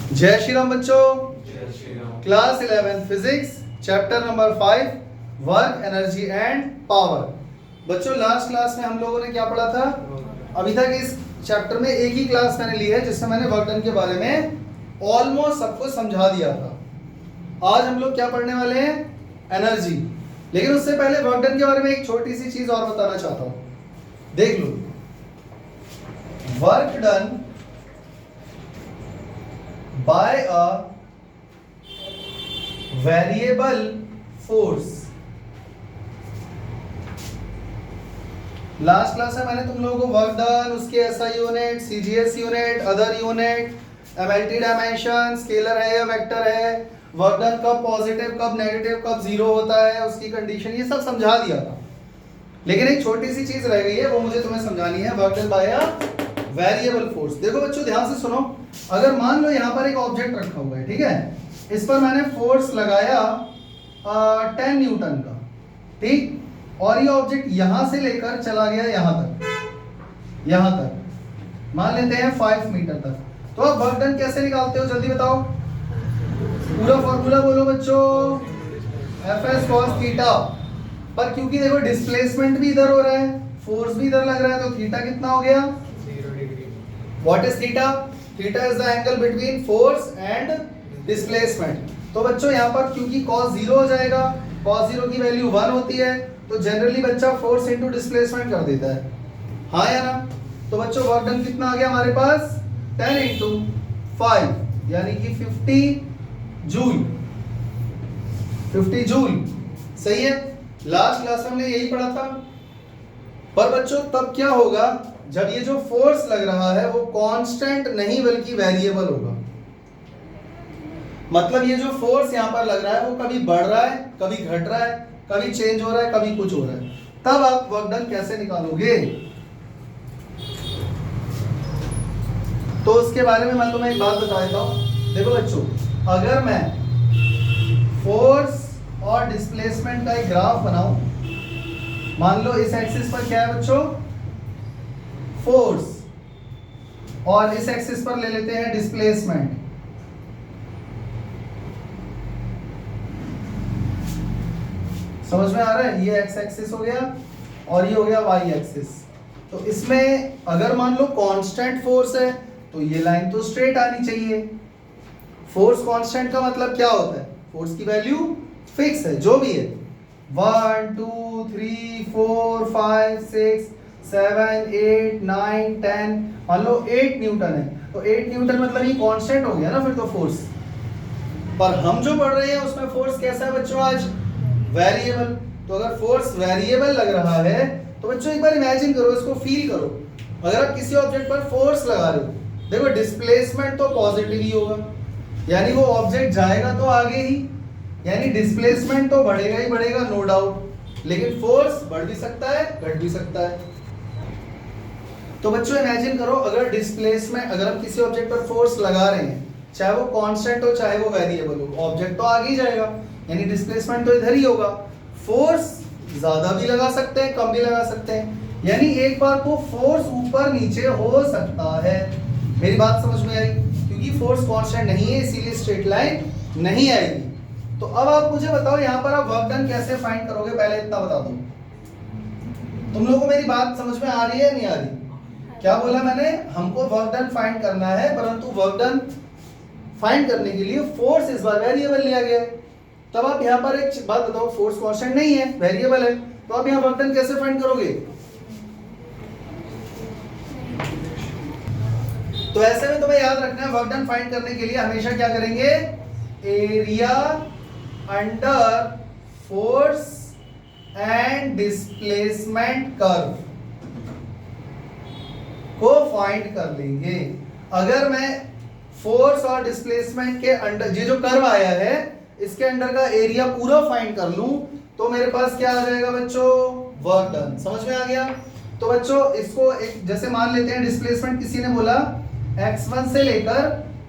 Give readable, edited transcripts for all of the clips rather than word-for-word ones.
जय श्री राम बच्चों। जय Shri Ram. Class 11 physics chapter number 5 work energy and power. बच्चों लास्ट क्लास में हम लोगों ने क्या पढ़ा था? अभी तक इस चैप्टर में एक ही क्लास मैंने ली है जिसमें मैंने वर्क डन के बारे में ऑलमोस्ट सब कुछ समझा दिया था। आज हम लोग क्या पढ़ने वाले हैं? एनर्जी। लेकिन उससे पहले वर्क डन के बारे में एक छोटी सी चीज और बताना चाहता हूं, देख लो। Work done by a variable force। Last class में मैंने तुम लोगों को वर्क डन, उसके SI unit, CGS unit, other unit, MLT dimension, scalar है या वेक्टर है, वर्क डन कब पॉजिटिव कब नेगेटिव कब जीरो होता है, उसकी कंडीशन, ये सब समझा दिया था। लेकिन एक छोटी सी चीज रह गई है, वो मुझे तुम्हें समझानी है। Work done by a variable force. देखो बच्चों ध्यान से सुनो। अगर मान लो यहाँ पर एक ऑब्जेक्ट रखा हुआ है, ठीक है, इस पर मैंने फोर्स लगाया 10 न्यूटन का, ठीक, और ये ऑब्जेक्ट यहां से लेकर चला गया यहां तक मान लेते हैं 5 मीटर तक। तो अब वर्क डन कैसे निकालते हो जल्दी बताओ? पूरा फॉर्मूला बोलो बच्चों, Fs cos थीटा। पर क्योंकि देखो डिस्प्लेसमेंट भी इधर हो रहा है, फोर्स भी इधर लग रहा है, तो थीटा कितना हो गया? 0 degree. What is theta? Theta is the angle between force and displacement। तो बच्चों यहाँ पर क्योंकि cos 0 हो जाएगा, cos 0 की वैल्यू 1 होती है, तो जनरली बच्चा फोर्स इनटू डिस्प्लेसमेंट कर देता है, हाँ या ना? तो बच्चों वर्क डन कितना आ गया हमारे पास? 10 इंटू 5 यानी कि 50 जूल। 50 जूल, सही है। लास्ट क्लास में हमने यही पढ़ा था। पर बच्चों तब क्या होगा जब ये जो फोर्स लग रहा है वो कांस्टेंट नहीं बल्कि वेरिएबल होगा। मतलब ये जो फोर्स यहां पर लग रहा है वो कभी बढ़ रहा है, कभी घट रहा है, कभी चेंज हो रहा है, कभी कुछ हो रहा है। तब आप वर्क डन कैसे निकालोगे? तो उसके बारे में मैं तुम्हें एक बात बता देता हूं। देखो बच्चों, अगर मैं फोर्स और डिस्प्लेसमेंट का एक ग्राफ बनाऊं, मान लो इस एक्सिस पर क्या है बच्चों? फोर्स, और इस एक्सिस पर ले लेते हैं डिस्प्लेसमेंट। समझ में आ रहा है? ये एक्स एक्सिस हो गया और ये हो गया वाई एक्सिस। तो इसमें अगर मान लो कांस्टेंट फोर्स है तो ये लाइन तो स्ट्रेट आनी चाहिए। फोर्स कांस्टेंट का मतलब क्या होता है? फोर्स की वैल्यू फिक्स है, जो भी है, 1 2 3 4 5 6 7 8 9 10, मान लो 8 न्यूटन है, तो 8 न्यूटन मतलब ये कांस्टेंट हो गया ना फिर तो फोर्स। पर हम जो पढ़ रहे हैं उसमें फोर्स कैसा है बच्चों आज? वेरिएबल। तो अगर फोर्स वेरिएबल लग रहा है तो बच्चों एक बार इमेजिन करो, इसको फील करो। अगर आप किसी ऑब्जेक्ट पर फोर्स लगा रहे हो, देखो डिस्प्लेसमेंट तो पॉजिटिव ही होगा, यानी वो ऑब्जेक्ट जाएगा तो आगे ही, यानी डिस्प्लेसमेंट तो बढ़ेगा ही बढ़ेगा, नो डाउट। लेकिन फोर्स बढ़ भी सकता है, घट भी सकता है। तो बच्चों इमेजिन करो, अगर डिस्प्लेसमेंट, अगर हम किसी ऑब्जेक्ट पर फोर्स लगा रहे हैं, चाहे वो कांस्टेंट हो चाहे वो वेरिएबल हो, ऑब्जेक्ट तो आगे ही जाएगा, यानी डिस्प्लेसमेंट तो इधर ही होगा। फोर्स ज्यादा भी लगा सकते हैं, कम भी लगा सकते हैं, यानी एक बार को फोर्स ऊपर नीचे हो सकता है। मेरी बात समझ में आई? क्योंकि फोर्स कांस्टेंट नहीं है इसीलिए स्ट्रेट लाइन नहीं आएगी। तो अब आप मुझे बताओ यहाँ पर आप वर्क डन कैसे फाइंड करोगे? पहले इतना बता दो, तुम लोगों को मेरी बात समझ में आ रही है नहीं आ रही? क्या बोला मैंने? हमको वर्क डन फाइंड करना है, परंतु वर्क डन फाइंड करने के लिए फोर्स इस बार वेरिएबल लिया गया है। तब आप यहाँ पर एक बात बताओ, फोर्स कांस्टेंट नहीं है, वेरिएबल है, तो आप यहाँ वर्क डन कैसे फाइंड करोगे? तो ऐसे में तुम्हें याद रखना है, वर्क डन फाइंड करने के लिए हमेशा क्या करेंगे? Area under force and displacement curve को फाइंड कर लेंगे। अगर मैं फोर्स और डिस्प्लेसमेंट के अंडर, ये जो कर्व आया है इसके अंडर का एरिया पूरा फाइंड कर लूं तो मेरे पास क्या आ जाएगा बच्चों? Work done. समझ में आ गया? तो बच्चों इसको एक जैसे मान लेते हैं, डिस्प्लेसमेंट किसी ने बोला x1 से लेकर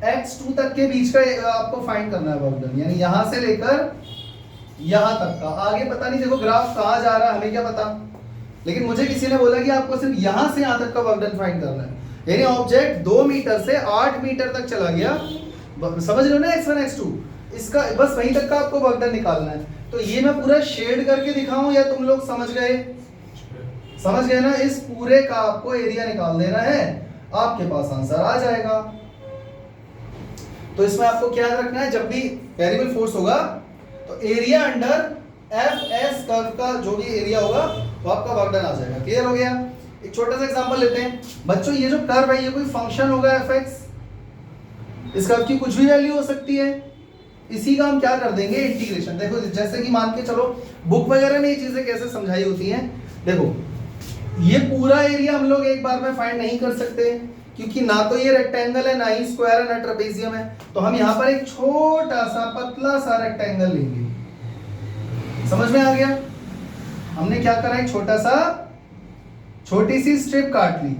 x2 तक के बीच का आपको फाइंड करना है वर्क डन, यानी यहां से लेकर यहां तक का। आगे पता नहीं देखो ग्राफ कहां जा रहा है, हमें क्या पता, लेकिन मुझे किसी ने बोला कि आपको सिर्फ यहां से यहां तक का वर्क डन फाइंड करना है। यानी ऑब्जेक्ट 2 मीटर से 8 मीटर तक चला गया, समझ रहे हो ना x1 x2, इसका बस वहीं तक का आपको वर्क डन निकालना है। तो ये मैं पूरा शेड करके दिखाऊं या तुम लोग समझ गए? समझ गए ना? इस पूरे का आपको एरिया निकाल देना है, आपके पास आंसर आ जाएगा। तो इसमें आपको क्या रखना है, जब भी वेरिएबल फोर्स होगा तो area under F S curve का जो भी एरिया होगा वो आपका वर्क डन आ जाएगा। क्लियर हो गया? एक छोटा सा एग्जांपल लेते हैं बच्चों। ये जो कर्व है ये कोई फंक्शन होगा एफ एक्स, इस कर्व की कुछ भी वैल्यू हो सकती है। इसी का हम क्या कर देंगे, इंटीग्रेशन। देखो जैसे कि मान के चलो बुक वगैरह में ये चीजें कैसे समझाई होती हैं। देखो ये पूरा एरिया हम लोग एक बार में फाइंड नहीं कर सकते क्योंकि ना तो ये रेक्टेंगल है, ना ही स्क्वायर है, ना ट्रेपेजियम है। तो हम यहाँ पर एक छोटा सा पतला सा रेक्टेंगल लेंगे। समझ में आ गया? हमने क्या करा, एक छोटा सा छोटी सी स्ट्रिप काट ली।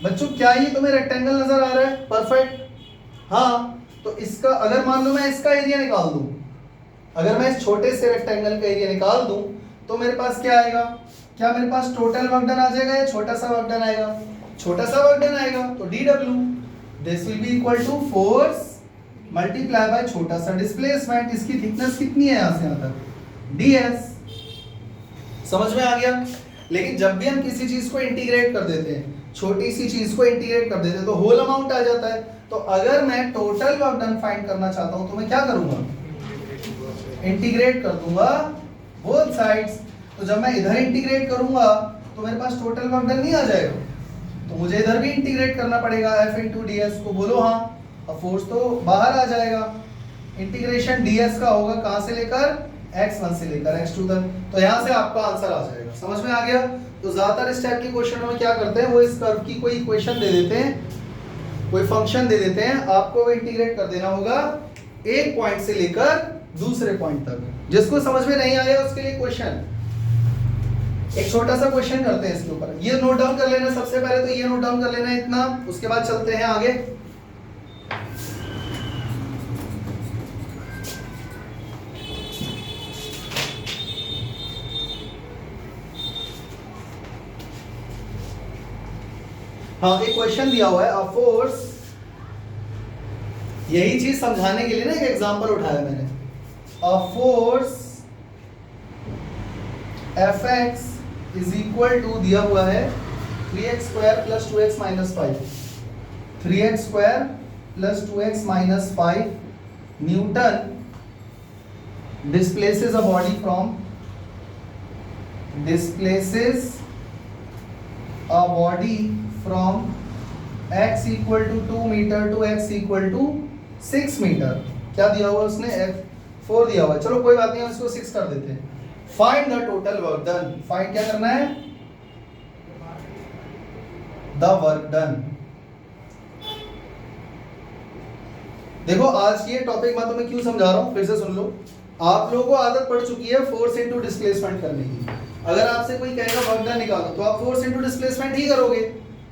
बच्चों क्या ये तुम्हें रेक्टेंगल नजर आ रहा है? परफेक्ट। हाँ, तो इसका अगर मान लो मैं इसका एरिया निकाल दूं, अगर मैं इस छोटे से रेक्टेंगल का एरिया निकाल दूं तो मेरे पास क्या आएगा? क्या मेरे पास टोटल वर्क डन आ जाएगा या छोटा सा वर्क डन आएगा? छोटा सा वर्क डन आएगा। तो dw this will be equal to force multiply by छोटा सा डिस्प्लेसमेंट। इसकी थिकनेस कितनी है यहां से यहां तक? ds। समझ में आ गया? लेकिन जब भी हम किसी चीज को इंटीग्रेट कर देते हैं, छोटी सी चीज को इंटीग्रेट कर देते हैं तो होल अमाउंट आ जाता है। तो अगर मैं टोटल वर्क डन फाइंड करना चाहता हूं तो मैं क्या करूंगा? इंटीग्रेट कर दूंगा बोथ साइड्स। तो जब मैं इधर इंटीग्रेट करूंगा तो मेरे पास टोटल वर्क डन नहीं आ जाएगा, तो मुझे इधर भी इंटीग्रेट करना पड़ेगा f into ds को। बोलो हाँ। अब फोर्स तो बाहर आ जाएगा। इंटीग्रेशन ds का होगा कहां से लेकर? x1 से लेकर x2 तक। तो यहां से आपका आंसर आ जाएगा। समझ में आ गया? तो ज्यादातर इस टाइप के क्वेश्चनों में क्या करते हैं, वो इस कर्व की कोई इक्वेशन दे देते हैं, कोई फंक्शन दे देते हैं, आपको वो इंटीग्रेट कर देना होगा एक पॉइंट से लेकर दूसरे पॉइंट तक। जिसको समझ में नहीं आया उसके लिए क्वेश्चन, एक छोटा सा क्वेश्चन करते हैं इसके ऊपर। ये नोट डाउन कर लेना सबसे पहले, तो ये नोट डाउन कर लेना इतना, उसके बाद चलते हैं आगे। हाँ, एक क्वेश्चन दिया हुआ है, अ फोर्स, यही चीज समझाने के लिए ना एक एग्जांपल उठाया मैंने। A force Fx is equal to दिया हुआ है 3x square plus 2x minus 5। 3x square plus 2x minus 5 newton displaces a body from x equal to 2 meter to x equal to 6 metre. क्या दिया हुआ उसने? F4 दिया हुआ है। चलो कोई बात नहीं, हम इसको 6 कर देते हैं। Find the total work done. Find क्या करना है? The work done. देखो आज ये टॉपिक मैं तुम्हें क्यों समझा रहा हूं, फिर से सुन लो। आप लोगों को आदत पड़ चुकी है फोर्स इनटू डिस्प्लेसमेंट करने की। अगर आपसे कोई कहेगा वर्क डन निकालो तो आप फोर्स इनटू डिस्प्लेसमेंट ही करोगे,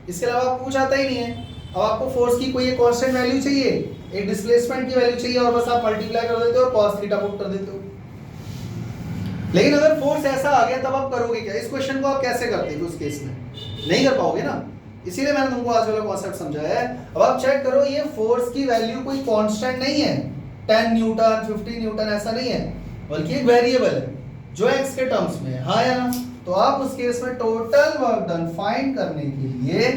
इसके अलावा आपको कुछ आता ही नहीं है। अब आपको फोर्स की कोई एक कांस्टेंट वैल्यू चाहिए, एक डिस्प्लेसमेंट की वैल्यू चाहिए, और बस आप मल्टीप्लाई कर देते हो और cos थीटा पुट कर देते हो। लेकिन अगर फोर्स ऐसा आ गया तब आप करोगे क्या? इस क्वेश्चन को आप कैसे करते हो? उस केस में नहीं कर पाओगे ना, इसीलिए मैंने तुमको आज वाला कॉन्सेप्ट समझाया है। अब आप चेक करो, ये फोर्स की वैल्यू कोई कांस्टेंट नहीं है, 10 न्यूटन 50 न्यूटन ऐसा नहीं है, बल्कि एक वेरिएबल है जो x के टर्म्स में है। हाँ या ना? तो आप उस केस में टोटल वर्क डन फाइंड करने के लिए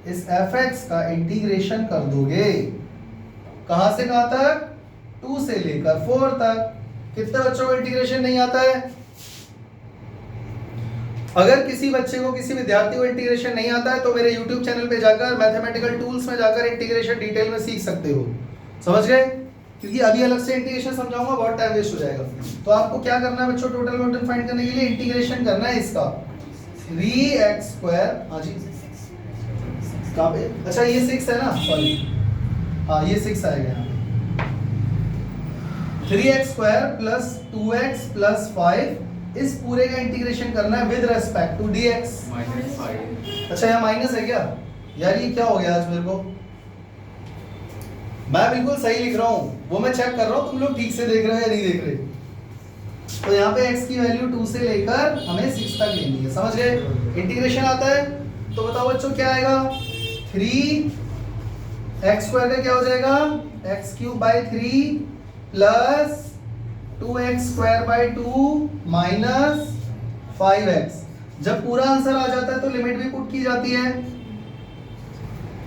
इस fx का इंटीग्रेशन कर दोगे। कहां से कहां तक? 2 से लेकर 4 तक। कितने बच्चों को इंटीग्रेशन नहीं आता है? अगर किसी बच्चे को, किसी विद्यार्थी को इंटीग्रेशन नहीं आता है तो मेरे YouTube चैनल पे जाकर मैथमेटिकल टूल्स में जाकर इंटीग्रेशन डिटेल में सीख सकते हो। समझ गए? क्योंकि अभी अलग से इंटीग्रेशन समझाऊंगा, बहुत टाइम वेस्ट हो जाएगा। तो आपको क्या करना है बच्चों, टोटल वर्क डन फाइंड करने के लिए इंटीग्रेशन करना है इसका 3x स्क्वायर। हाँ जी, कहाँ पे? अच्छा ये 6 है ना, सॉरी, हाँ ये 6 आएगा यहाँ पे। 3x square plus 2x plus 5, इस पूरे का इंटीग्रेशन करना है विद रेस्पेक्ट टू dx -5। अच्छा यहाँ माइनस है क्या यार? ये क्या हो गया आज मेरे को? मैं बिल्कुल सही लिख रहा हूँ, वो मैं चेक कर रहा हूँ तुम लोग ठीक से देख रहे हो या नहीं देख रहे। तो यहाँ पे x की वैल्यू 2 से लेकर हमें 6 तक लेनी है। समझ गए? इंटीग्रेशन आता है तो बताओ बच्चों क्या आएगा? 3 एक्स स्क्वायर का क्या हो जाएगा, x cube by 3 plus 2x square by 2 minus 5x। जब पूरा आंसर आ जाता है तो लिमिट भी पुट की जाती है,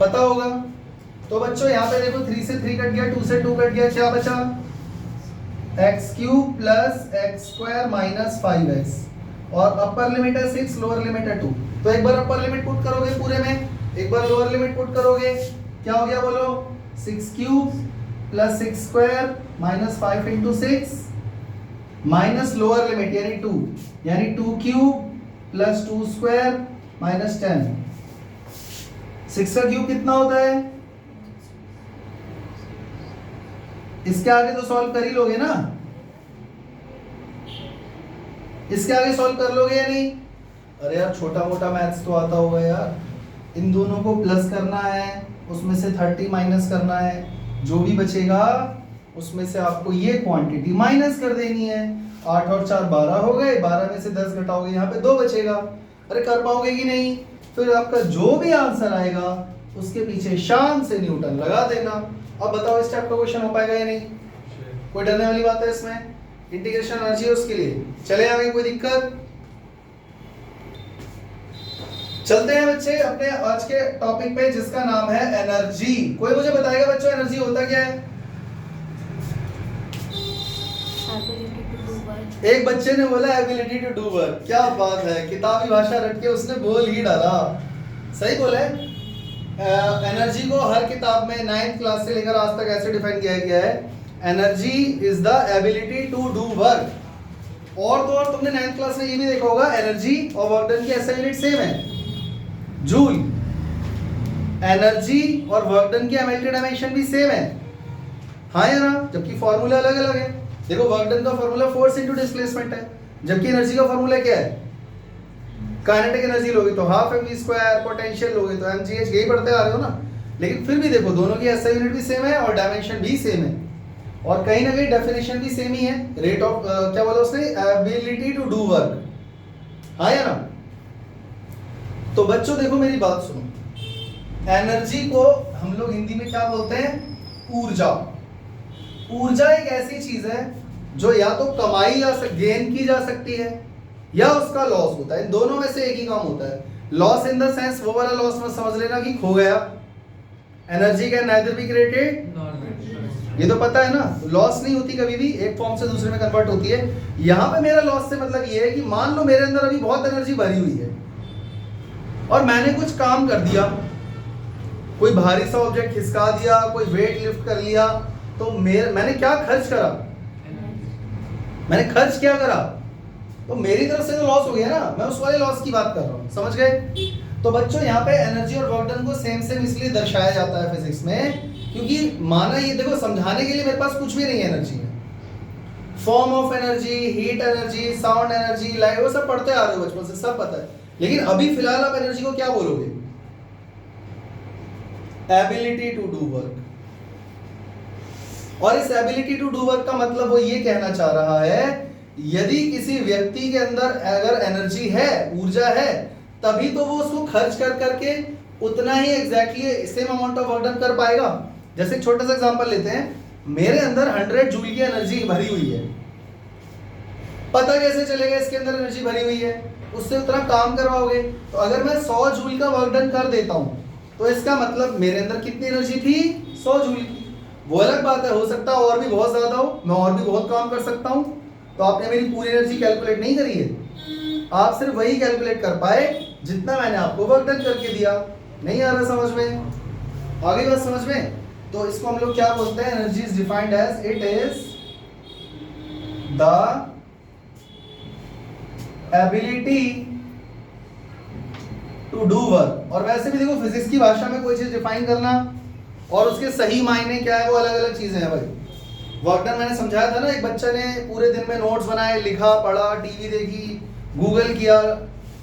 पता होगा। तो बच्चों यहाँ पे देखो 3 से 3 कट गया, 2 से 2 कट गया, क्या बचा, x cube plus x square minus 5x, और अपर लिमिट है 6, लोअर लिमिट है 2। तो एक बार अपर लिमिट पुट करोगे पूरे में, एक बार लोअर लिमिट पुट करोगे, क्या हो गया बोलो, 6 cube plus 6 square minus 5 into 6 minus lower limit यानी 2, यानी 2 क्यूब प्लस 2 स्क्वायर माइनस 10। 6 का क्यूब कितना होता है, इसके आगे तो सॉल्व कर ही लोगे ना, इसके आगे सॉल्व कर लोगे या नहीं। अरे यार छोटा मोटा मैथ्स तो आता होगा यार। इन दोनों को प्लस करना है, उसमें से 30 माइनस करना है, जो भी बचेगा उसमें से आपको ये क्वांटिटी माइनस कर देनी है। 8 और 4 12 हो गए, 12 में से 10 घटाओगे, यहाँ पे 2 बचेगा। अरे कर पाओगे कि नहीं, फिर आपका जो भी आंसर आएगा उसके पीछे शान से न्यूटन लगा देना। अब बताओ इस टाइप का क्वेश्चन हो पाएगा या नहीं, कोई डरने वाली बात है इसमें, इंटीग्रेशन एनर्जी है उसके लिए। चले आगे, कोई दिक्कत। चलते हैं बच्चे अपने आज के टॉपिक पे जिसका नाम है एनर्जी। कोई मुझे बताएगा बच्चों एनर्जी होता क्या है। एक बच्चे ने बोला एबिलिटी टू डू वर्क, क्या बात है, किताबी भाषा रट के उसने बोल ही डाला, सही बोला है। एनर्जी को हर किताब में 9th क्लास से लेकर आज तक ऐसे डिफाइन किया गया है, energy is the ability to do work. और तो और तुमने 9th क्लास में ये भी देखा होगा, एनर्जी और वर्क डन की एसआई यूनिट सेम है, जूल। एनर्जी और वर्क डन की एमएलटी डायमेंशन भी सेम है, हाँ या ना, जबकि फॉर्मूला अलग अलग है। देखो वर्क डन का फॉर्मूला फोर्स इनटू डिस्प्लेसमेंट है, जबकि एनर्जी का फॉर्मूला क्या है, काइनेटिक एनर्जी लोगे तो हाफ mv स्क्वायर, पोटेंशियल लोगे तो mgh, यही पढ़ते आ रहे हो ना। लेकिन फिर भी देखो दोनों की एसआई यूनिट भी सेम है और डायमेंशन भी सेम है, और कहीं ना कहीं डेफिनेशन भी सेम ही है, रेट ऑफ क्या बोला उसने, एबिलिटी टू डू वर्क, हाँ या ना। तो बच्चों देखो मेरी बात सुनो, एनर्जी को हम लोग हिंदी में क्या बोलते हैं, ऊर्जा। ऊर्जा एक ऐसी चीज है जो या तो कमाई या गेन की जा सकती है या उसका लॉस होता है, इन दोनों में से एक ही काम होता है। लॉस इन द सेंस वो वाला लॉस मत समझ लेना कि खो गया, energy can neither be created, ये तो पता है ना, लॉस नहीं होती कभी भी, एक फॉर्म से दूसरे में कन्वर्ट होती है। यहां पे मेरा लॉस से मतलब ये है कि मान लो मेरे अंदर अभी बहुत एनर्जी भरी हुई है और मैंने कुछ काम कर दिया, कोई भारी सा ऑब्जेक्ट खिसका दिया, कोई वेट लिफ्ट कर लिया, तो मैंने क्या खर्च करा, मैंने खर्च क्या करा, तो मेरी तरफ से तो लॉस हो गया ना, मैं उस वाले लॉस की बात कर रहा हूं, समझ गए। तो बच्चों यहाँ पे एनर्जी और वर्क डन को सेम सेम इसलिए दर्शाया जाता है फिजिक्स में, क्योंकि माना ये देखो समझाने के लिए मेरे पास कुछ भी नहीं है एनर्जी में, form of energy, heat energy, sound energy, light, वो सब पढ़ते आ रहे हो बचपन से, सब पता है। लेकिन अभी फिलहाल आप एनर्जी को क्या बोलोगे, एबिलिटी टू डू वर्क। और इस एबिलिटी टू डू वर्क का मतलब वो ये कहना चाह रहा है, यदि किसी व्यक्ति के अंदर अगर एनर्जी है, ऊर्जा है, तभी तो वो उसको खर्च कर करके उतना ही exactly same amount of work done कर पाएगा। जैसे एक छोटा सा एग्जांपल लेते हैं, मेरे अंदर 100 जूल की एनर्जी भरी हुई है, पता कैसे चलेगा इसके अंदर एनर्जी भरी हुई है, उससे उतना काम करवाओगे। तो अगर मैं 100 जूल का वर्क डन कर देता हूं तो इसका मतलब मेरे अंदर कितनी एनर्जी थी, 100 जूल की। वो अलग बात है, हो सकता है और भी बहुत ज्यादा हो, मैं और भी बहुत काम कर सकता हूं। तो आपने मेरी पूरी एनर्जी कैलकुलेट नहीं करी है, आप सिर्फ वही कैलकुलेट कर पाए जितना मैंने आपको वर्क डन करके दिया। नहीं आ रहा समझ में, आगे बात समझ में। तो इसको हम लोग क्या बोलते हैं, energy is defined as it is the ability to do work. और वैसे भी देखो फिजिक्स की भाषा में कोई चीज डिफाइन करना और उसके सही मायने क्या है वो अलग अलग चीजें हैं भाई। वर्क डन मैंने समझाया था ना, एक बच्चे ने पूरे दिन में नोट्स बनाए, लिखा, पढ़ा, टीवी देखी, गूगल किया,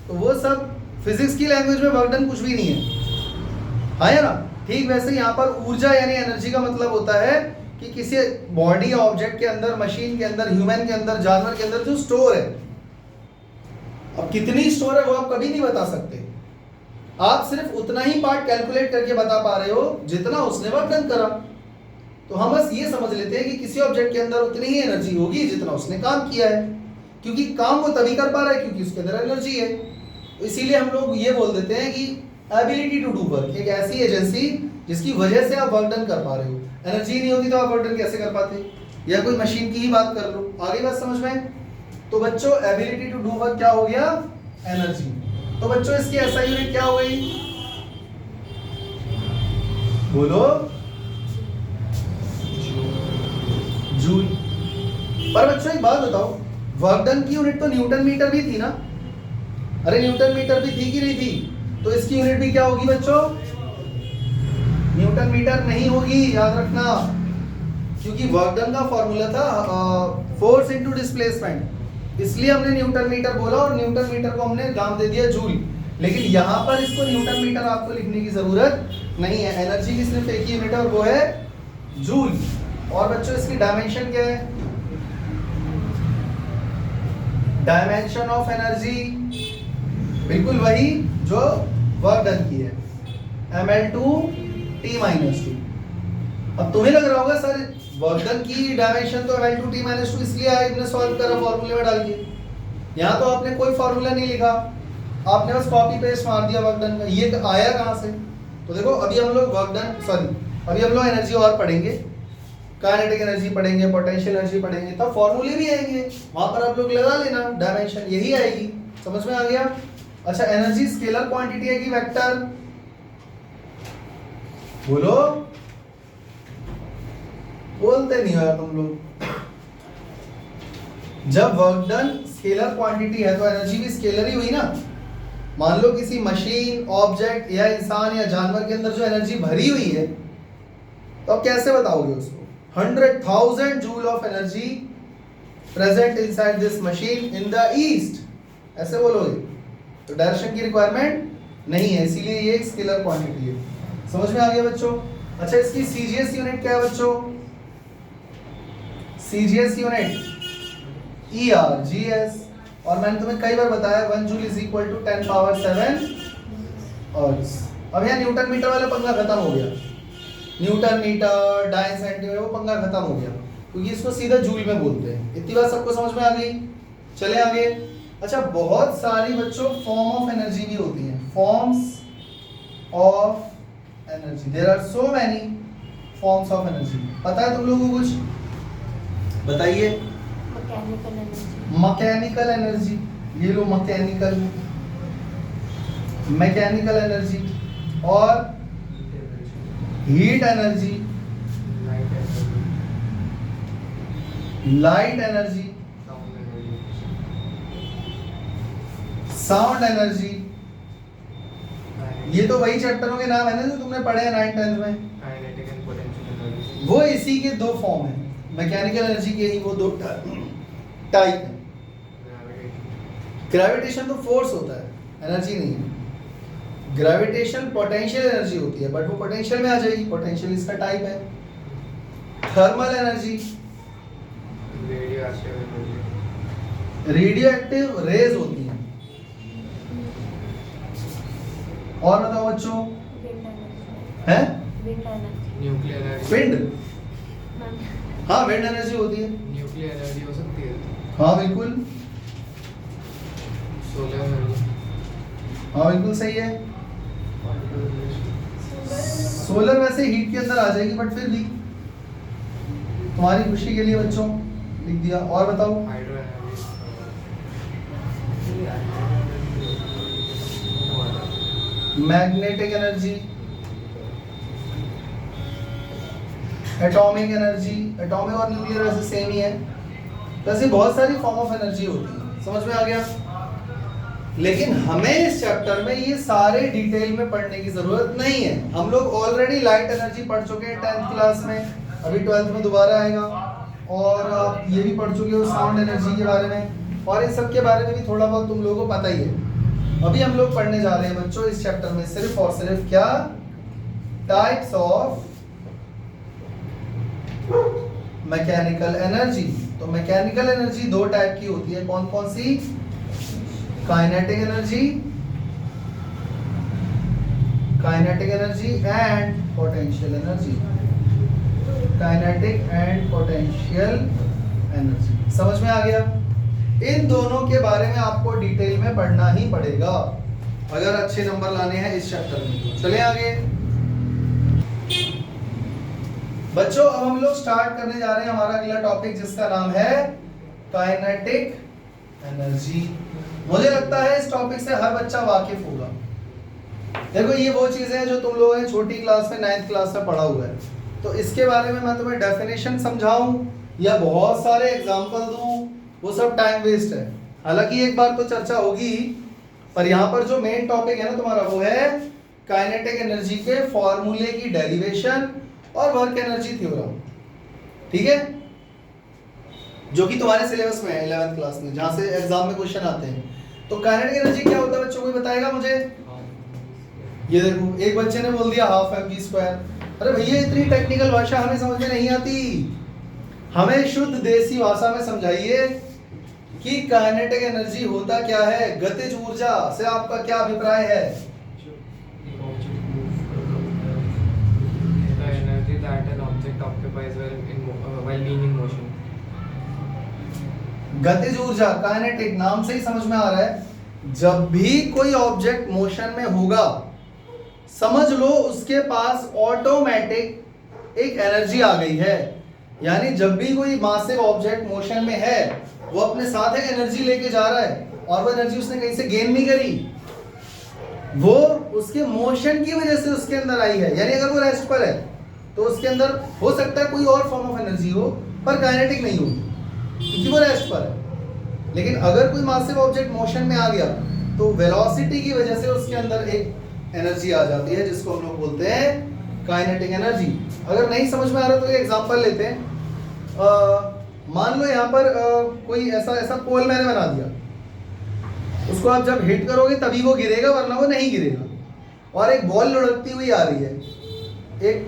तो वो सब फिजिक्स की लैंग्वेज में वर्क डन कुछ भी नहीं है, हाँ या ना। ठीक वैसे यहाँ पर ऊर्जा यानी एनर्जी का मतलब होता है कि किसी बॉडी या ऑब्जेक्ट के अंदर, मशीन के अंदर, ह्यूमन के अंदर, जानवर के अंदर जो स्टोर है, अब कितनी स्टोर है वो आप कभी नहीं बता सकते। आप सिर्फ उतना ही पार्ट कैलकुलेट करके बता पा रहे हो जितना उसने वर्क डन करा। तो हम बस ये समझ लेते हैं कि किसी ऑब्जेक्ट के अंदर उतनी ही एनर्जी होगी जितना उसने काम किया है, क्योंकि काम वो तभी कर पा रहा है क्योंकि उसके अंदर एनर्जी है। तो इसीलिए हम लोग ये बोल देते हैं कि एबिलिटी टू डू वर्क, एक ऐसी एजेंसी जिसकी वजह से आप वर्क डन कर पा रहे हो। एनर्जी नहीं होती तो आप वर्क डन कैसे कर पाते? या कोई मशीन की ही बात कर लो, आगे बात समझ में। तो बच्चों एबिलिटी टू डू वर्क क्या हो गया? एनर्जी। तो बच्चों इसकी एसआई यूनिट क्या हो गई? बोलो। जूल। पर बच्चों एक बात बताओ, वर्क डन की यूनिट तो न्यूटन मीटर भी थी ना? अरे न्यूटन मीटर भी थी कि नहीं थी? तो इसकी यूनिट भी क्या होगी बच्चों? न्यूटन मीटर नहीं होगी, याद रखना, क्योंकि वर्क डन का फॉर्मूला था फोर्स इनटू डिस्प्लेसमेंट, इसलिए हमने न्यूटन मीटर बोला और न्यूटन मीटर को हमने नाम दे दिया जूल। लेकिन यहाँ पर इसको न्यूटन मीटर आपको लिखने की जरूरत नहीं है, एनर्जी की सिर्फ एक ही यूनिट है और वो है जूल। और बच्चों इसकी डायमेंशन क्या है? डायमेंशन ऑफ एनर्जी बिल्कुल वही जो वर्क डन की है, ml/t-2। अब तुम्हें लग रहा होगा सर वर्क डन की डायमेंशन तो ml/t-2 इसलिए आपने सॉल्व करा फॉर्मूले में डाल के। यहाँ तो आपने कोई फॉर्मूला नहीं लिखा, आपने बस कॉपी पेस्ट मार दिया वर्क डन का। ये आया कहाँ से? तो देखो अभी हम लोग अभी हम लोग एनर्जी और पढ़ेंगे, काइनेटिक एनर्जी पढ़ेंगे, पोटेंशियल एनर्जी पढ़ेंगे, तब फॉर्मूले भी आएंगे, वहां पर आप लोग लगा लेना, डायमेंशन यही आएगी। समझ में आ गया? अच्छा, एनर्जी स्केलर क्वांटिटी है कि वेक्टर? बोलो, बोलते नहीं हो यार तुम लोग। जब वर्क डन स्केलर क्वांटिटी है तो एनर्जी भी स्केलर ही हुई ना। मान लो किसी मशीन, ऑब्जेक्ट या इंसान या जानवर के अंदर जो एनर्जी भरी हुई है, तो आप कैसे बताओगे उसको? 100,000 joule of energy present inside this machine in the east, ऐसे बोलोगे? तो डायरेक्शन की रिक्वायरमेंट नहीं है, इसीलिए ये एक स्केलर क्वांटिटी है। समझ में आ गया बच्चों? अच्छा, इसकी सीजीएस यूनिट क्या है बच्चों? सीजीएस यूनिट ERGS, और मैंने तुम्हें कई बार बताया 1 joule is equal to 10 power 7 ergs. अब यहाँ न्यूटन मीटर वाला पंगा खत्म हो गया, न्यूटन मीटर, डाइन सेंटीमीटर, वो पंगा खत्म हो गया, क्योंकि इसको सीधा जूल में बोलते हैं। इतनी बात सबको समझ में आ गई? चले आगे। अच्छा, बहुत सारी बच्चों फॉर्म ऑफ एनर्जी भी होती हैं, forms of energy, there are so many forms of energy. पता है तुम लोगों को कुछ? बताइए। मैकेनिकल एनर्जी, ये लो मैकेनिकल एनर्जी, और heat energy, light energy, sound energy. ये तो वही चैप्टरों के नाम है ना जो तुमने पढ़े हैं 9th 10th में। वो इसी के दो फॉर्म है, मैकेनिकल एनर्जी के ही वो दो टाइप है। ग्रेविटेशन तो फोर्स होता है, एनर्जी नहीं है। ग्रेविटेशन पोटेंशियल एनर्जी होती है, बट वो पोटेंशियल में आ जाएगी, पोटेंशियल इसका टाइप है। Thermal energy, radioactive rays होती है। और बताओ बच्चों, है न्यूक्लियर एनर्जी, विंड, हाँ विंड एनर्जी होती है। न्यूक्लियर एनर्जी हो सकती है। हाँ बिल्कुल, सोलर एनर्जी, हाँ बिल्कुल सही है। सोलर वैसे हीट के अंदर आ जाएगी, बट फिर भी तुम्हारी खुशी के लिए बच्चों लिख दिया। और बताओ। Hydro energy, magnetic energy, atomic energy, atomic और न्यूक्लियर वैसे सेम ही है, वैसे बहुत सारी फॉर्म ऑफ एनर्जी होती है। समझ में आ गया? लेकिन हमें इस चैप्टर में ये सारे डिटेल में पढ़ने की जरूरत नहीं है। हम लोग ऑलरेडी लाइट एनर्जी पढ़ चुके हैं 10th क्लास में, अभी 12th में दोबारा आएगा, और आप ये भी पढ़ चुके हो साउंड एनर्जी के बारे में, और इन सब के बारे में भी थोड़ा बहुत तुम लोगों को पता ही है। अभी हम लोग पढ़ने जा रहे हैं बच्चों इस चैप्टर में सिर्फ और सिर्फ क्या? Types of mechanical energy. तो मैकेनिकल एनर्जी दो टाइप की होती है, कौन कौन सी? Kinetic energy kinetic energy and potential energy, kinetic and potential energy. समझ में आ गया? इन दोनों के बारे में आपको डिटेल में पढ़ना ही पड़ेगा अगर अच्छे नंबर लाने हैं इस चैप्टर में। चले आगे बच्चों, अब हम लोग स्टार्ट करने जा रहे हैं हमारा अगला टॉपिक जिसका नाम है काइनेटिक एनर्जी। मुझे लगता है इस टॉपिक से हर बच्चा वाकिफ होगा। देखो ये वो चीजें हैं जो तुम लोगों ने छोटी क्लास में 9th क्लास में पढ़ा हुआ है, तो इसके बारे में मैं तुम्हें डेफिनेशन समझाऊं या बहुत सारे एग्जांपल दूं, वो सब टाइम वेस्ट है। हालांकि एक बार तो चर्चा होगी, पर यहाँ पर जो मेन टॉपिक है ना तुम्हारा वो है काइनेटिक एनर्जी के फॉर्मूले की डेरिवेशन और वर्क एनर्जी थ्योरम, ठीक है, जो कि तुम्हारे सिलेबस में है 11th क्लास में, जहां से एग्जाम में क्वेश्चन आते हैं। तो काइनेटिक एनर्जी क्या होता है बच्चों, कोई बताएगा मुझे? ये देखो एक बच्चे ने बोल दिया हाफ mv²। अरे भैया इतनी टेक्निकल भाषा हमें समझ में नहीं आती, हमें शुद्ध देसी भाषा में समझाइए कि काइनेटिक एनर्जी होता क्या है, गतिज ऊर्जा से आपका क्या अभिप्राय है? That an object occupies while being in motion. गतिज ऊर्जा, काइनेटिक, नाम से ही समझ में आ रहा है जब भी कोई ऑब्जेक्ट मोशन में होगा समझ लो उसके पास ऑटोमेटिक एक एनर्जी आ गई है। यानी जब भी कोई मासिव ऑब्जेक्ट मोशन में है वो अपने साथ एक एनर्जी लेके जा रहा है और वो एनर्जी उसने कहीं से गेन नहीं करी, वो उसके मोशन की वजह से उसके अंदर आई है। यानी अगर वो रेस्ट पर है तो उसके अंदर हो सकता है कोई और फॉर्म ऑफ एनर्जी हो पर काइनेटिक नहीं होगी क्योंकि वो रेस्ट पर है। लेकिन अगर कोई मासिव ऑब्जेक्ट मोशन में आ गया तो वेलोसिटी की वजह से उसके अंदर एक एनर्जी आ जाती है जिसको हम लोग बोलते हैं काइनेटिक एनर्जी। अगर नहीं समझ में आ रहा तो एक एग्जांपल लेते हैं। मान लो यहाँ पर कोई ऐसा पोल मैंने बना दिया, उसको आप जब हिट करोगे तभी वो गिरेगा वरना वो नहीं गिरेगा। और एक बॉल लुढ़कती हुई आ रही है, एक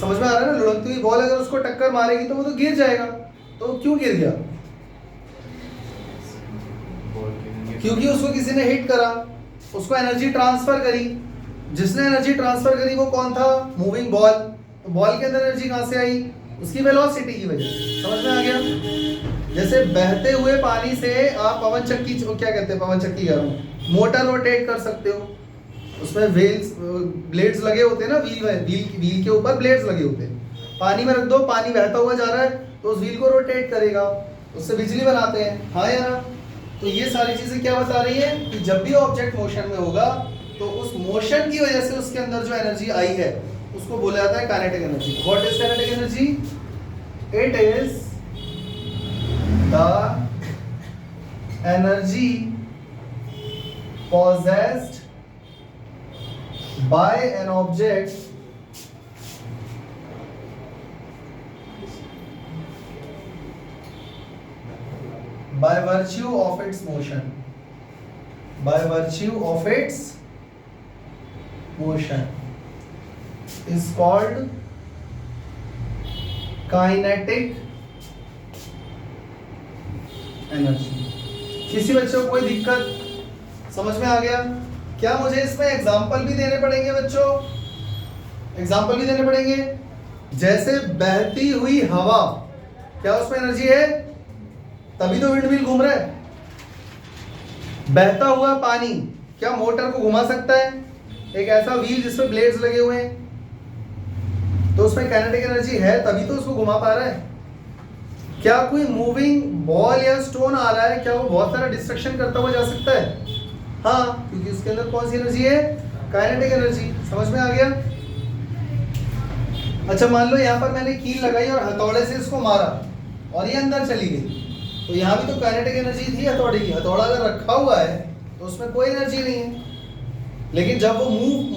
समझ में आ रहा है ना, लुढ़कती हुई बॉल अगर उसको टक्कर मारेगी तो वो तो गिर जाएगा। तो क्यों गिर गया? क्योंकि उसको किसी ने हिट करा, उसको एनर्जी ट्रांसफर करी। जिसने एनर्जी ट्रांसफर करी वो कौन था? Moving ball. तो बॉल के अंदर एनर्जी कहाँ से आई? उसकी वेलोसिटी की वजह से। समझ में आ गया? जैसे बहते हुए पानी से आप पवन चक्की, क्या कहते हैं, पवन चक्की कह रहा हूँ, मोटर रोटेट कर सकते हो। उसमें व्हील्स, ब्लेड्स लगे होते हैं ना, व्हील के ऊपर ब्लेड्स लगे होते हैं। पानी में रख दो, पानी बहता हुआ जा रहा है तो उस व्हील को रोटेट करेगा, उससे बिजली बनाते हैं। हाँ या ना? तो ये सारी चीजें क्या बता रही है कि जब भी ऑब्जेक्ट मोशन में होगा तो उस मोशन की वजह से उसके अंदर जो एनर्जी आई है उसको बोला जाता है kinetic energy. What is kinetic energy? It is the energy possessed by an object by virtue of its motion, by virtue of its motion is called kinetic energy। किसी बच्चों को कोई दिक्कत समझ में आ गया? क्या मुझे इसमें एग्जाम्पल भी देने पड़ेंगे बच्चों? एग्जाम्पल भी देने पड़ेंगे। जैसे बहती हुई हवा, क्या उसमें एनर्जी है? तभी तो विंडमिल घूम रहा है। बहता हुआ पानी क्या मोटर को घुमा सकता है? एक ऐसा व्हील जिसमें ब्लेड्स लगे हुए हैं, तो उसमें काइनेटिक एनर्जी है तभी तो उसको घुमा पा रहा है। क्या कोई मूविंग बॉल या स्टोन आ रहा है, क्या वो बहुत सारा डिस्ट्रक्शन करता हुआ जा सकता है? हाँ, क्योंकि उसके अंदर कौन सी एनर्जी है? Kinetic energy. समझ में आ गया? अच्छा मान लो यहाँ पर मैंने कील लगाई और हथौड़े से इसको मारा और ये अंदर चली गई, तो यहाँ भी तो काइनेटिक एनर्जी थी हथौड़े की। हथौड़ा अगर रखा हुआ है तो उसमें कोई एनर्जी नहीं है, लेकिन जब वो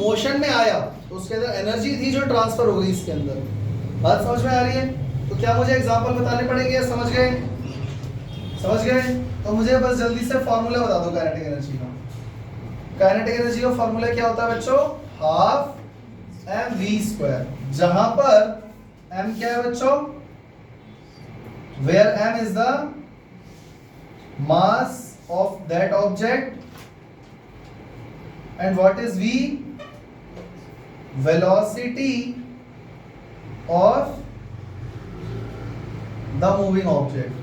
मोशन में आया तो उसके अंदर एनर्जी थी जो ट्रांसफर हो गई इसके अंदर। बात समझ में आ रही है? तो क्या मुझे एग्जाम्पल बताने पड़ेंगे या समझ गए? समझ गए? तो मुझे बस जल्दी से फॉर्मूला बता दो काइनेटिक एनर्जी का। काइनेटिक एनर्जी का फॉर्मूला क्या होता है बच्चों? हाफ mv², जहां पर m क्या है बच्चों? where m is the mass of that object and what is v? Velocity of the moving object.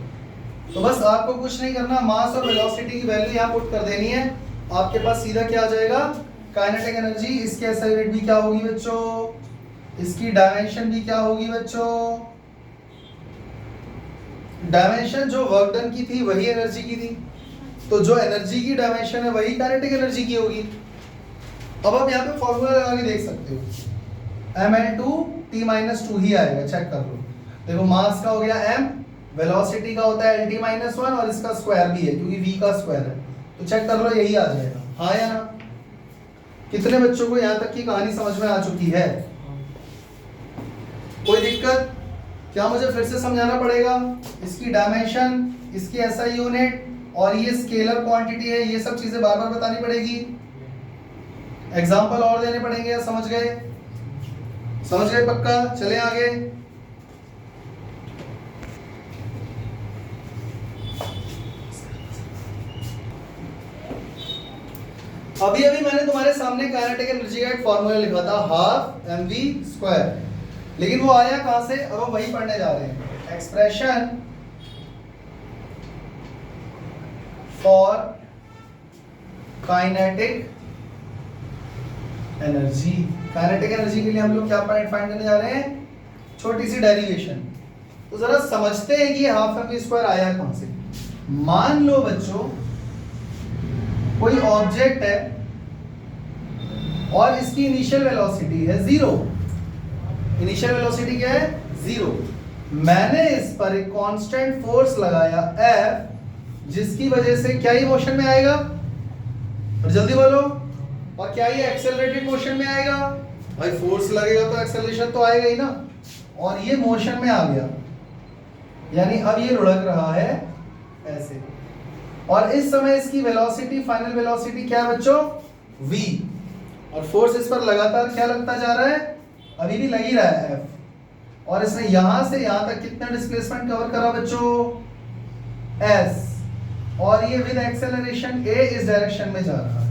तो बस आपको कुछ नहीं करना, मास और वेलोसिटी की वैल्यू यहां पुट कर देनी है, आपके पास सीधा क्या आ जाएगा, काइनेटिक एनर्जी। इसकी SI यूनिट भी क्या होगी बच्चों, इसकी डायमेंशन भी क्या होगी बच्चों, डायमेंशन जो वर्क डन की थी वही एनर्जी की थी, तो जो एनर्जी की डायमेंशन है वही काइनेटिक एनर्जी की होगी। अब आप यहाँ पे फॉर्मूला लगा के देख सकते हो, mL2T-2 ही आएगा, चेक कर लो। देखो मास का हो गया m, वेलोसिटी का होता है LT-1 और इसका स्क्वायर भी है क्योंकि v का स्क्वायर है, तो चेक कर लो यही आ जाएगा, हाँ या ना। कितने बच्चों को यहाँ तक की कहानी समझ में आ चुकी है, कोई दिक्कत? क्या मुझे फिर से समझाना पड़ेगा? इसकी डायमेंशन, इसकी SI यूनिट और ये स्केलर क्वांटिटी है, ये सब चीजें बार बार बतानी पड़ेगी, एग्जाम्पल और देने पड़ेंगे। समझ गए? समझ गए पक्का? चले आगे। अभी अभी मैंने तुम्हारे सामने काइनेटिक एनर्जी का एक फॉर्मूला लिखा था, हाफ mv², लेकिन वो आया कहां से? अब हम वही पढ़ने जा रहे हैं, expression for kinetic energy. Kinetic energy के लिए हम लोग क्या फाइंड करने जा रहे हैं? छोटी सी डेरिवेशन। तो जरा समझते हैं कि हाफ mv² आया कहां से। मान लो बच्चों कोई ऑब्जेक्ट है और इसकी इनिशियल वेलोसिटी है 0। इनिशियल वेलोसिटी क्या है? 0। मैंने इस पर एक कांस्टेंट फोर्स लगाया F, जिसकी वजह से क्या ही मोशन में आएगा? और जल्दी बोलो, और क्या ये एक्सेलरेटेड मोशन में आएगा? भाई फोर्स लगेगा तो एक्सेलरेशन तो आएगा ही ना, और ये मोशन में आ गया, यानी अब ये लुढ़क रहा है ऐसे, और इस समय इसकी वेलोसिटी, फाइनल वेलोसिटी क्या है बच्चों? v, और फोर्स इस पर लगातार क्या लगता जा रहा है? अभी भी लग ही रहा है F, और इसने यहां से यहां तक कितना डिस्प्लेसमेंट कवर करा बच्चों? s, और ये विद एक्सेलरेशन a इस डायरेक्शन में जा रहा है।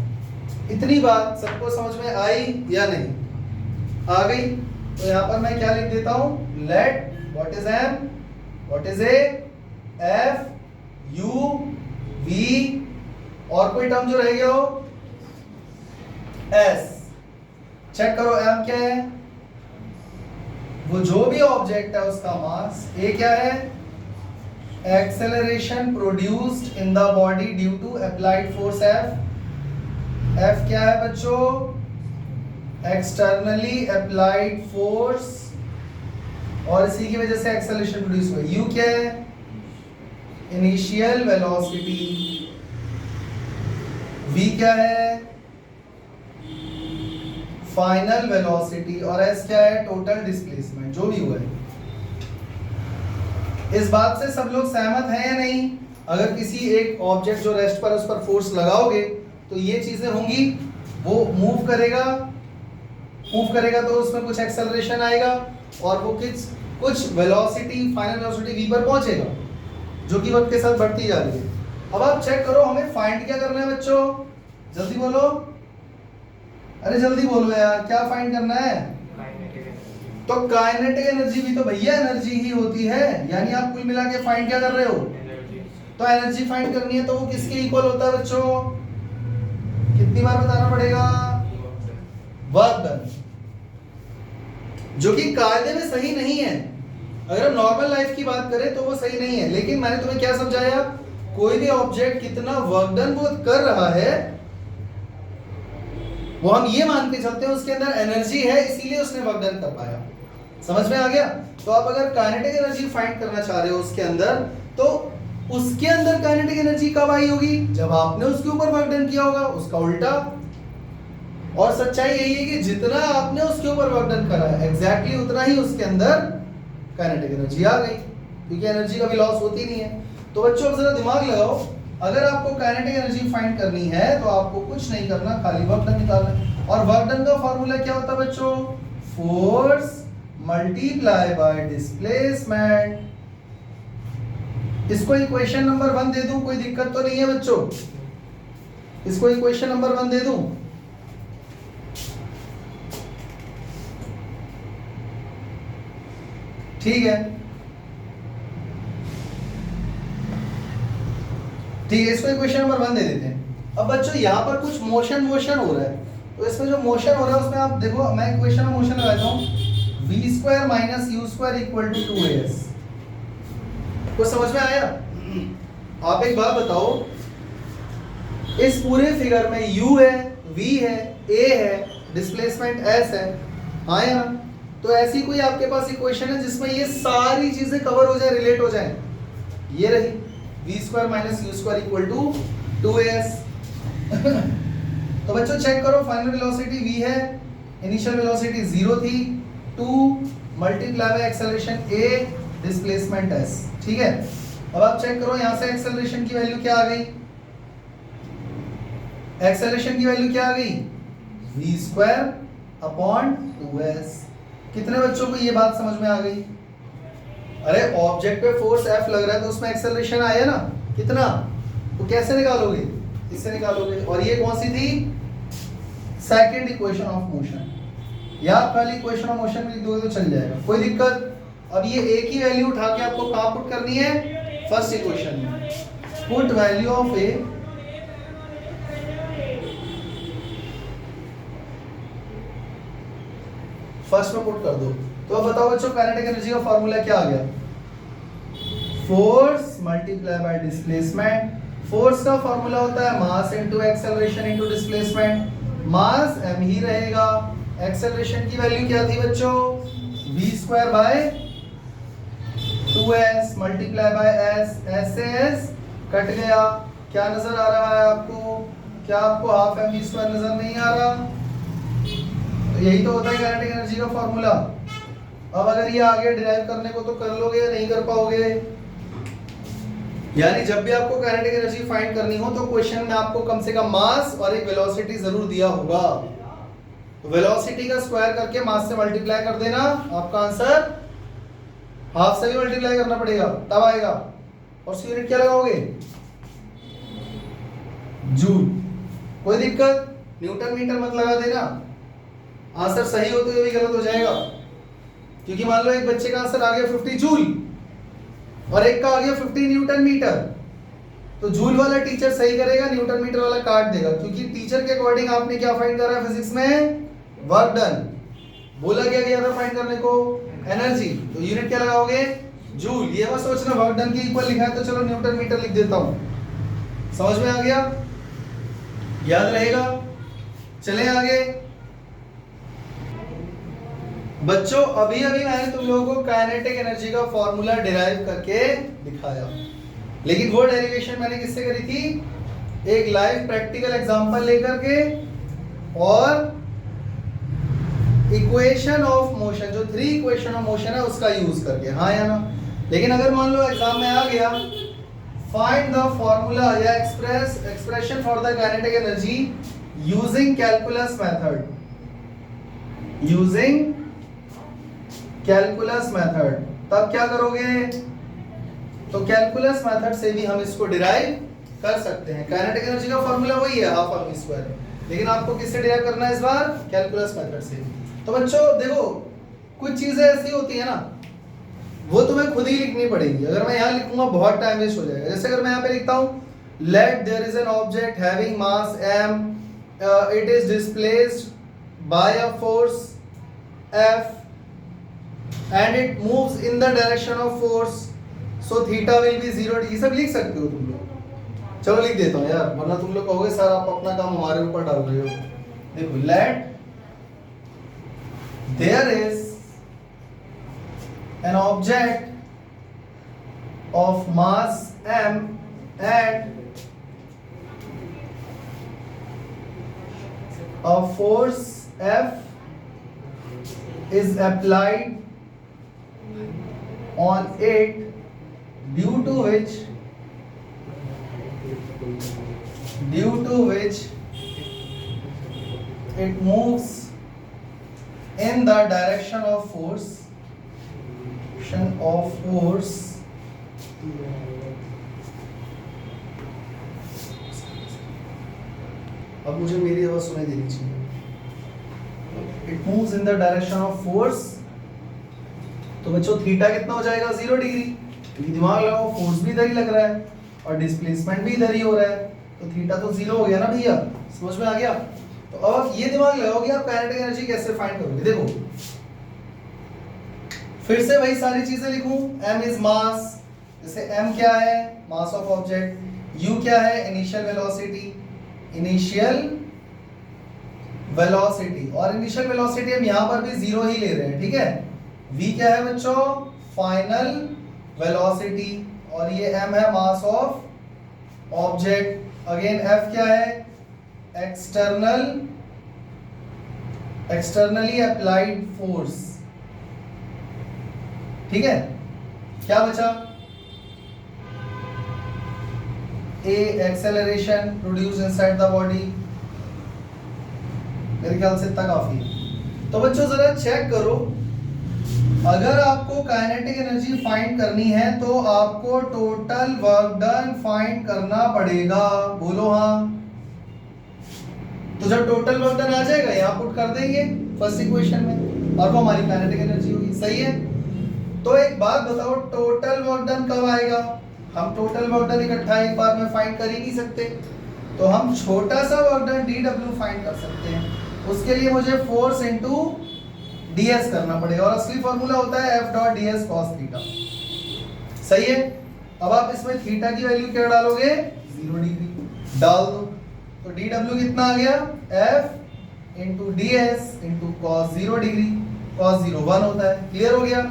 इतनी बात सबको समझ में आई या नहीं? आ गई? तो यहां पर मैं क्या लिख देता हूं, let what is m, what is a, f, u, v, और कोई टर्म जो रह गया हो s। चेक करो m क्या है? वो जो भी ऑब्जेक्ट है उसका मास, a क्या है? Acceleration produced in the body due to applied force F। F क्या है बच्चों? एक्सटर्नली अप्लाइड फोर्स, और इसी की वजह से एक्सेलरेशन प्रोड्यूस हुआ। U क्या है? Initial velocity. V क्या है? फाइनल वेलोसिटी, और S क्या है? टोटल डिस्प्लेसमेंट, जो भी हुआ है। इस बात से सब लोग सहमत हैं या नहीं? अगर किसी एक ऑब्जेक्ट जो रेस्ट पर, उस पर फोर्स लगाओगे तो ये चीजें होंगी, वो मूव करेगा तो उसमें कुछ एक्सेलरेशन आएगा, और वो कुछ वेलोसिटी, फाइनल वेलोसिटी v पर पहुंचेगा, जो कि वक्त के साथ बढ़ती जा रही है। अब आप चेक करो, हमें फाइंड क्या करना है बच्चों? जल्दी बोलो, अरे जल्दी बोलो यार, क्या फाइंड करना है? तो काइनेटिक एनर्जी भी तो भैया एनर्जी ही होती है, यानी आप कुल मिला के फाइंड क्या कर रहे हो? तो एनर्जी फाइंड करनी है, तो वो किसके इक्वल होता है बच्चों? कितनी बार बताना पड़ेगा? वर्क डन, जो कि कायदे में सही नहीं है। अगर हम नॉर्मल लाइफ की बात करें तो वो सही नहीं है, लेकिन मैंने तुम्हें क्या समझाया? कोई भी ऑब्जेक्ट कितना वर्क डन वो कर रहा है, वो हम ये मान के चलते हैं उसके अंदर एनर्जी है, इसीलिए उसने वर्क डन कर पाया। समझ में आ गया? तो आप अगर काइनेटिक एनर्जी फाइंड करना चाह रहे हो उसके अंदर, तो उसके अंदर काइनेटिक एनर्जी कब आई होगी? जब आपने उसके ऊपर वर्क डन किया होगा, उसका उल्टा। और सच्चाई यही है कि जितना आपने उसके ऊपर वर्क डन करा है, एग्जैक्टली उतना ही उसके अंदर काइनेटिक एनर्जी आ गई, क्योंकि एनर्जी कभी लॉस होती नहीं है। तो बच्चों जरा दिमाग लगाओ, अगर आपको काइनेटिक एनर्जी फाइंड करनी है तो आपको कुछ नहीं करना, खाली वर्क डन निकालना है। और वर्क डन का फॉर्मूला क्या होता है बच्चों? Force multiply by displacement. इसको इक्वेशन नंबर 1 दे दूं, कोई दिक्कत तो नहीं है बच्चों? इसको इक्वेशन नंबर 1 दे दूं? ठीक है, ठीक है, इसको इक्वेशन नंबर 1 दे देते हैं। अब बच्चों यहाँ पर कुछ मोशन हो रहा है, तो इसमें जो मोशन हो रहा है उसमें आप देखो, मैं इक्वेशन में मोशन लगाता हूँ, v² minus u² equal to 2as। कुछ समझ में आया? आप एक बात बताओ, इस पूरे फिगर में u है, v है, a है, डिस्प्लेसमेंट s है, हाँ या ना? तो ऐसी कोई आपके पास इक्वेशन है जिसमें ये सारी चीजें कवर हो जाए, रिलेट हो जाए? ये रही v² minus u² equal to 2as। तो बच्चों चेक करो, फाइनल वेलोसिटी v है, इनिशियल वेलोसिटी 0 थी, 2 multiply by acceleration a, displacement s। ठीक है, अब आप चेक करो यहाँ से एक्सेलरेशन की वैल्यू क्या आ गई? एक्सेलरेशन की वैल्यू क्या आ गई? v² upon 2s। कितने बच्चों को ये बात समझ में आ गई? अरे ऑब्जेक्ट पे फोर्स F लग रहा है तो उसमें एक्सेलरेशन आया ना, कितना? तो कैसे निकालोगे? इससे निकालोगे। और ये कौन सी थी? सेकंड इक्वेशन ऑफ मोशन, या पहली इक्वेशन ऑफ मोशन में लिख दोगे तो चल जाएगा, कोई दिक्कत। अब ये एक ही वैल्यू उठा के आपको कहाँ पुट करनी है? फर्स्ट इक्वेशन में। Put value of A first में पुट कर दो। तो अब बताओ बच्चों, काइनेटिक एनर्जी का फार्मूला क्या आ गया? Force multiply by displacement. Force का फार्मूला होता है mass into acceleration into displacement. Mass m ही रहेगा। एक्सेलरेशन की वैल्यू क्या थी बच्चों? v² by 2s multiply by s। s से s कट गया, क्या नजर आ रहा है आपको? क्या आपको हाफ mv² नजर नहीं आ रहा? तो यही तो होता है काइनेटिक एनर्जी का फार्मूला। अब अगर ये आगे डिराइव करने को तो कर लोगे या नहीं कर पाओगे? यानी जब भी आपको काइनेटिक एनर्जी फाइंड करनी हो तो क्वेश्चन में आपको कम से कम मास और एक वेलोसिटी जरूर दिया होगा। तो वेलोसिटी का स्क्वायर करके मास से मल्टीप्लाई कर देना, आपका आंसर हाफ से भी मल्टीप्लाई करना पड़ेगा तब आएगा। और उसकी यूनिट क्या लगाओगे? जूल। कोई दिक्कत? न्यूटन मीटर मत लगा देना, आंसर सही होते हुए भी गलत हो जाएगा। क्योंकि मान लो एक बच्चे का आंसर आ गया 50 जूल और एक का आ गया 50 न्यूटन मीटर, तो जूल वाला टीचर सही करेगा, न्यूटन मीटर वाला काट देगा, क्योंकि टीचर के अकॉर्डिंग आपने क्या फाइंड करा है फिजिक्स में? Work done. बोला क्या गया था फाइंड करने को? एनर्जी। तो यूनिट क्या लगाओगे? जूल। ये मत सोचना वर्क डन के इक्वल लिखा है तो चलो न्यूटन मीटर लिख देता हूं। समझ में आ गया? याद रहेगा? चले आगे बच्चों। अभी अभी मैंने तुम लोगों को काइनेटिक एनर्जी का फॉर्मूला डिराइव करके दिखाया, लेकिन वो डेरिवेशन मैंने किससे करी थी? एक लाइव प्रैक्टिकल एग्जांपल लेकर के और इक्वेशन ऑफ मोशन, जो 3 इक्वेशन ऑफ मोशन है उसका यूज करके, हाँ या ना? लेकिन अगर मान लो एग्जाम में आ गया फाइंड द फॉर्मूला या expression for the kinetic energy using calculus method, using calculus method, तब क्या करोगे? तो कैलकुलस मेथड से भी हम इसको डिराइव कर सकते हैं। काइनेटिक एनर्जी का फार्मूला वही है हाफ mv², लेकिन आपको किससे डिराइव करना है इस बार? कैलकुलस मेथड से। तो बच्चों देखो, कुछ चीजें ऐसी होती है ना, वो तुम्हें खुद ही लिखनी पड़ेगी। अगर मैं यहाँ लिखूंगा बहुत टाइम वेस्ट हो जाएगा। जैसे अगर मैं यहाँ पे लिखता हूँ let there is an object having mass m, it is displaced by a force F and it moves in the direction of force, so theta will be 0। ये सब लिख सकते हो तुम लोग। चलो लिख देता हूँ यार, वरना तुम लोग कहोगे सर आप अपना काम हमारे ऊपर डाल रहे हो। देखो, let there is an object of mass m and a force F is applied on it, due to which it moves in the direction of force, अब मुझे मेरी आवाज सुनाई देनी चाहिए। It moves in the direction of force, तो बच्चों theta कितना हो जाएगा 0 डिग्री। क्योंकि दिमाग लगाओ फोर्स भी इधर ही लग रहा है और डिस्प्लेसमेंट भी इधर ही हो रहा है, तो थीटा तो 0 हो गया ना भैया। समझ में आ गया। तो अब आप ये दिमाग लगाओ कि आप काइनेटिक एनर्जी कैसे फाइंड करोगे। देखो फिर से वही सारी चीजें लिखूं। m इज मास, जैसे m क्या है मास ऑफ ऑब्जेक्ट, u क्या है इनिशियल वेलोसिटी, और इनिशियल वेलोसिटी हम यहां पर भी 0 ही ले रहे हैं, ठीक है। v क्या है बच्चों फाइनल वेलोसिटी, और ये m है mass of object. Again f क्या है एक्सटर्नली अप्लाइड फोर्स, ठीक है। क्या बचा a acceleration produce inside the body. मेरे ख्याल से इतना काफी है। तो बच्चों जरा चेक करो, अगर आपको काइनेटिक एनर्जी फाइंड करनी है तो आपको टोटल वर्क डन फाइंड करना पड़ेगा। बोलो हाँ। तो जब टोटल वर्क डन आ जाएगा यहाँ पुट कर देंगे फर्स्ट इक्वेशन में और वो हमारी काइनेटिक एनर्जी होगी। सही है। तो एक बात बताओ, टोटल वर्क डन कब आएगा? हम टोटल वर्क डन इकट्ठा एक बार में फाइंड कर ही नहीं सकते, तो हम छोटा सा वर्क डन dw फाइंड कर सकते हैं। उसके लिए मुझे फोर्स इनटू ds करना पड़ेगा, और असली फॉर्मूला होता है F dot ds cos theta. सही है। अब आप इसमें थीटा की वैल्यू क्या डालोगे 0 डिग्री डाल दो, तो dw कितना आ गया F into ds into cos 0 degree, cos 0 1 होता है। क्लियर हो गया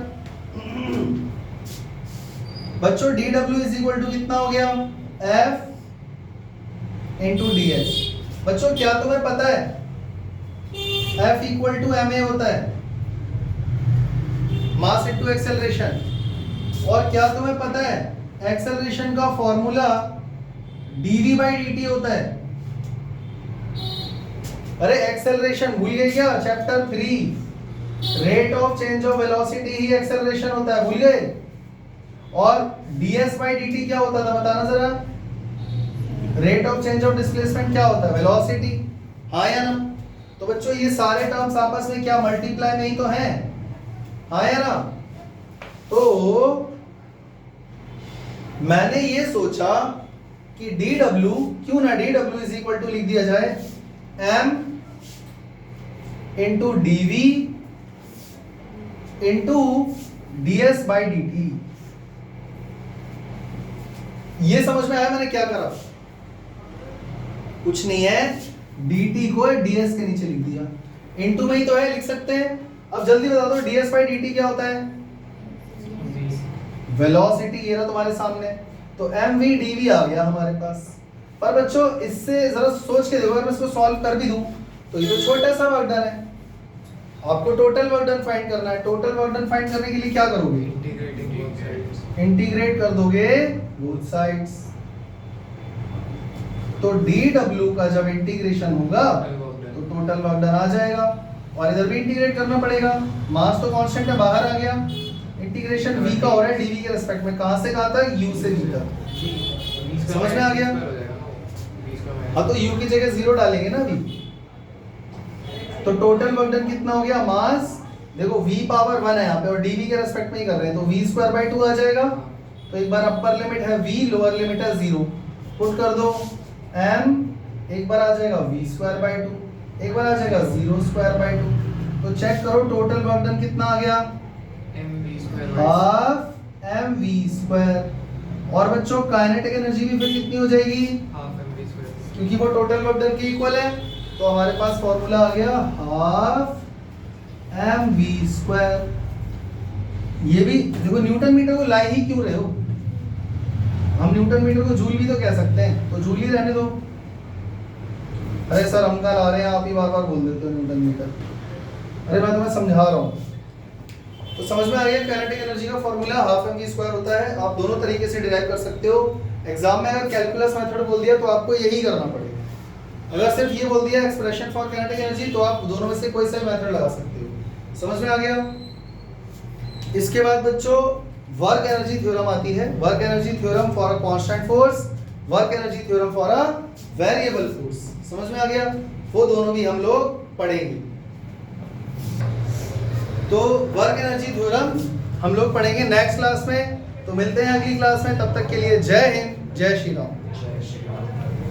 बच्चों। dw इज इक्वल टू कितना हो गया F इंटू ds। बच्चों क्या तुम्हें पता है F इक्वल टू ma होता है, मास इनटू एक्सेलरेशन। और क्या तुम्हें पता है एक्सेलरेशन का फॉर्मूला dv बाई dt होता है। अरे एक्सेलरेशन भूल गए क्या? Chapter 3 rate of change of velocity he acceleration होता है, भूल गए? और ds बाई dt क्या होता था बताना जरा? Rate of change of displacement क्या होता है? वेलोसिटी। हाँ या ना? तो बच्चों ये सारे टर्म्स आपस में क्या मल्टीप्लाई में ही तो हैं, हाँ या ना? तो मैंने ये सोचा कि dw क्यों ना dw इज इक्वल टू लिख दिया जाए m into dv into ds by dt। ये समझ में आया मैंने क्या करा? कुछ नहीं है, dt को ds के नीचे लिख दिया, इनटू में ही तो है, लिख सकते हैं। अब जल्दी बता दो ds बाई dt क्या होता है? वेलोसिटी। ये रहा तुम्हारे सामने, तो mv dv आ गया हमारे पास। पर बच्चों इससे जरा सोच के देखो, अगर मैं इसको सॉल्व कर भी दूं तो ये तो छोटा सा वर्क डन है, आपको टोटल वर्क डन फाइंड करना है। टोटल वर्क डन फाइंड करने के लिए क्या करोगे? इंटीग्रेट कर दोगे बोथ साइड्स। तो dw का जब इंटीग्रेशन होगा तो टोटल वर्क डन आ जाएगा, और इधर भी इंटीग्रेट करना पड़ेगा। मास तो कांस्टेंट है, बाहर आ गया। इंटीग्रेशन v का हो रहा है dv के रिस्पेक्ट में, कहां से कहां तक? u से v तक। समझ में आ गया? हाँ तो u की जगह 0 डालेंगे ना अभी। तो टोटल वर्क डन कितना हो गया? मास देखो v पावर 1 है यहाँ पे और dv के रिस्पेक्ट में ही कर रहे हैं, तो v स्क्वायर बाई 2 आ जाएगा। तो एक बार अपर लिमिट है v, लोअर लिमिट है 0, पुट कर दो m, एक बार आ जाएगा v स्क्वायर बाई 2, एक बार आ जाएगा 0 स्क्वायर बाई 2। तो चेक करो टोटल वर्क डन कितना आ गया? Half mv square. और बच्चों काइनेटिक एनर्जी भी फिर कितनी हो जाएगी? हाफ mv स्क्वायर, क्योंकि वो टोटल वर्क डन के इक्वल है। तो हमारे पास फॉर्मूला आ गया हाफ mv स्क्वायर। ये भी देखो, न्यूटन मीटर को ला ही क्यों रहे हो? हम न्यूटन मीटर को जूल भी तो कह सकते हैं, तो जूल ही रहने दो। अरे सर हम कल आ रहे हैं, आप ही बार बार बोल देते हो न्यूटन मीटर। अरे मैं तुम्हें समझा रहा हूँ। तो समझ में आ गया काइनेटिक एनर्जी का फॉर्मूला हाफ mv स्क्वायर होता है। आप दोनों तरीके से डिराइव कर सकते हो। एग्जाम में अगर कैलकुलस मेथड बोल दिया तो आपको यही करना पड़ेगा। अगर सिर्फ ये बोल दिया एक्सप्रेशन फॉर काइनेटिक एनर्जी, तो आप दोनों में से कोई सा मेथड लगा सकते हो। समझ में आ गया? इसके बाद बच्चों वर्क एनर्जी थ्योरम आती है। Work energy theorem for a constant force, work energy theorem for a variable force. समझ में आ गया? वो दोनों भी हम लोग पढ़ेंगे। तो वर्क एनर्जी थ्योरम हम लोग पढ़ेंगे नेक्स्ट क्लास में। तो मिलते हैं अगली क्लास में, तब तक के लिए जय हिंद, जय श्री राम। जय श्री राम।